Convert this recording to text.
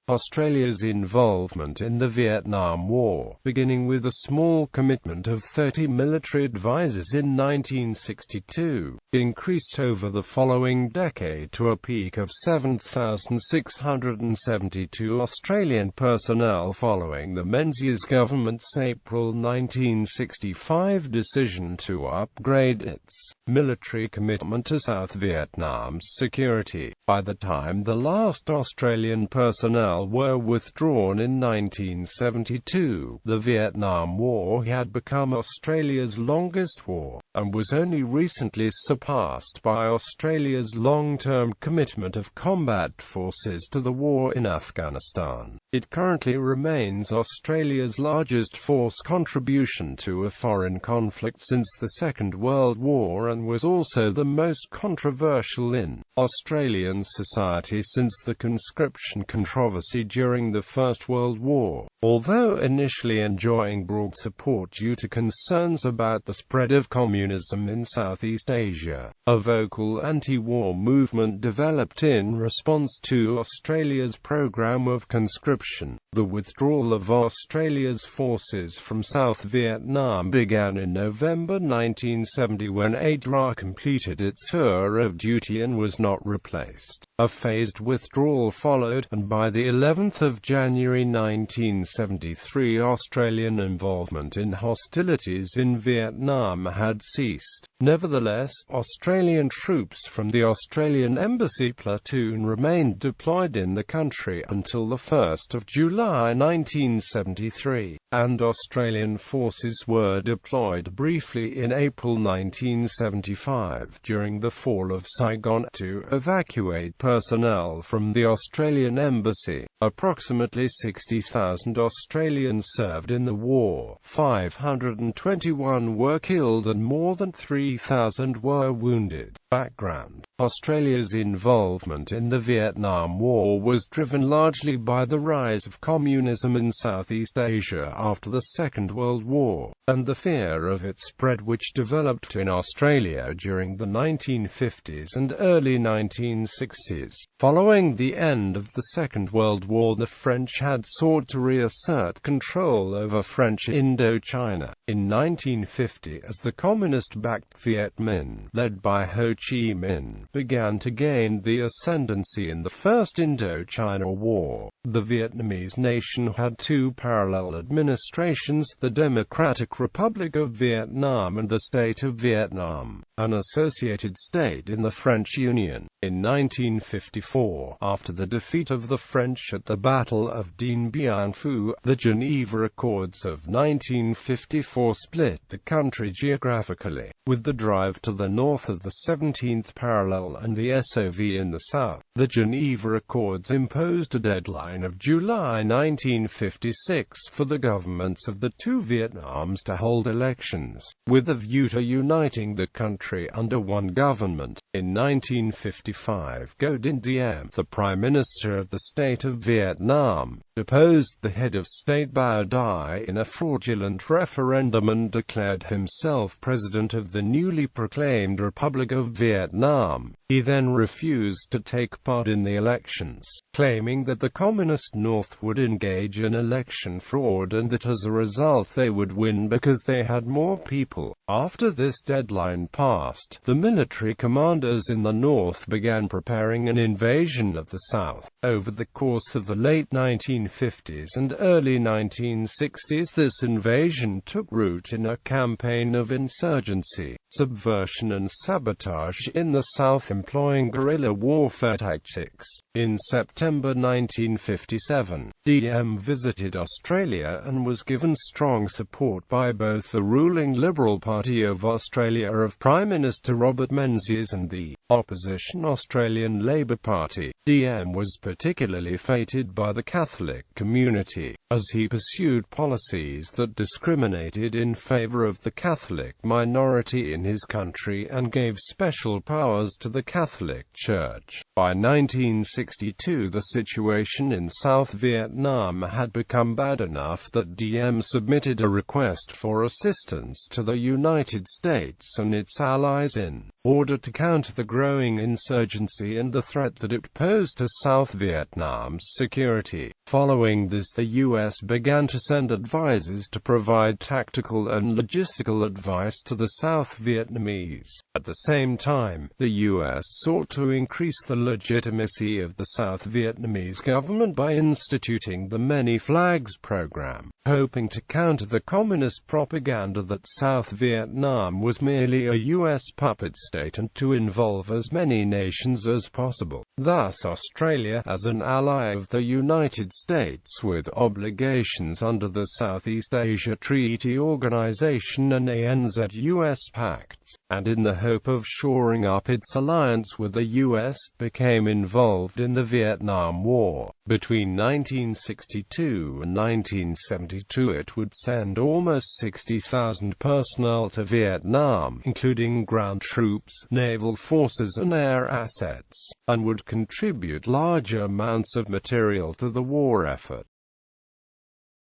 Australia's involvement in the Vietnam War, beginning with a small commitment of 30 military advisors in 1962, increased over the following decade to a peak of 7,672 Australian personnel following the Menzies government's April 1965 decision to upgrade its military commitment to South Vietnam's security. By the time the last Australian personnel were withdrawn in 1972, the Vietnam War had become Australia's longest war, and was only recently surpassed by Australia's long-term commitment of combat forces to the war in Afghanistan. It currently remains Australia's largest force contribution to a foreign conflict since the Second World War, and was also the most controversial in Australian society since the conscription controversy during the First World War. Although initially enjoying broad support due to concerns about the spread of communism in Southeast Asia, a vocal anti-war movement developed in response to Australia's program of conscription. The withdrawal of Australia's forces from South Vietnam began in November 1970 when ADRA completed its tour of duty and was not replaced. A phased withdrawal followed, and by the 11th of January 1973 Australian involvement in hostilities in Vietnam had ceased. Nevertheless, Australian troops from the Australian Embassy platoon remained deployed in the country until the 1st of July 1973, and Australian forces were deployed briefly in April 1975 during the fall of Saigon to evacuate personnel from the Australian Embassy. Approximately 60,000 Australians served in the war. 521 were killed and more than 3,000 were wounded. Background: Australia's involvement in the Vietnam War was driven largely by the rise of communism in Southeast Asia after the Second World War, and the fear of its spread which developed in Australia during the 1950s and early 1960s. Following the end of the Second World War, the French had sought to reassert control over French Indochina. In 1950, as the communist-backed Viet Minh, led by Ho Chi Minh, began to gain the ascendancy in the First Indochina War, the Vietnamese nation had two parallel administrations: the Democratic Republic of Vietnam and the State of Vietnam, an associated state in the French Union. In 1954, after the defeat of the French at the Battle of Dien Bien Phu, the Geneva Accords of 1954 split the country geographically, with the drive to the north of the 17th parallel and the SOV in the south. The Geneva Accords imposed a deadline of July 1956 for the governments of the two Vietnams to hold elections, with a view to uniting the country under one government. In 1955, Ngo Dinh Diem, the Prime Minister of the State of Vietnam, deposed the head of state Bao Dai in a fraudulent referendum and declared himself president of the newly proclaimed Republic of Vietnam. He then refused to take part in the elections, claiming that the Communist North would engage in election fraud and that as a result they would win because they had more people. After this deadline passed, the military commanders in the North began preparing an invasion of the South. Over the course of the late 1950s and early 1960s, this invasion took root in a campaign of insurgency, subversion and sabotage in the South, employing guerrilla warfare tactics. In September 1957, Diem visited Australia and was given strong support by both the ruling Liberal Party of Australia of Prime Minister Robert Menzies and the opposition Australian Labor Party. Diem was particularly feted by the Catholic community, as he pursued policies that discriminated in favour of the Catholic minority in his country and gave special powers to the Catholic Church. By 1962, the situation in South Vietnam had become bad enough that Diem submitted a request for assistance to the United States and its allies in order to counter the growing insurgency and the threat that it posed to South Vietnam's security. Following this, the U.S. began to send advisors to provide tactical and logistical advice to the South Vietnamese. At the same time, the U.S. sought to increase the legitimacy of the South Vietnamese government by instituting the Many Flags program, hoping to counter the communist propaganda that South Vietnam was merely a U.S. puppet state and to involve as many nations as possible. Thus, Australia, as an ally of the United States with obligations under the Southeast Asia Treaty Organization and ANZ-US pacts, and in the hope of shoring up its alliance with the U.S., became involved in the Vietnam War. Between 1962 and 1972 it would send almost 60,000 personnel to Vietnam, including ground troops, naval forces and air assets, and would contribute large amounts of material to the war effort.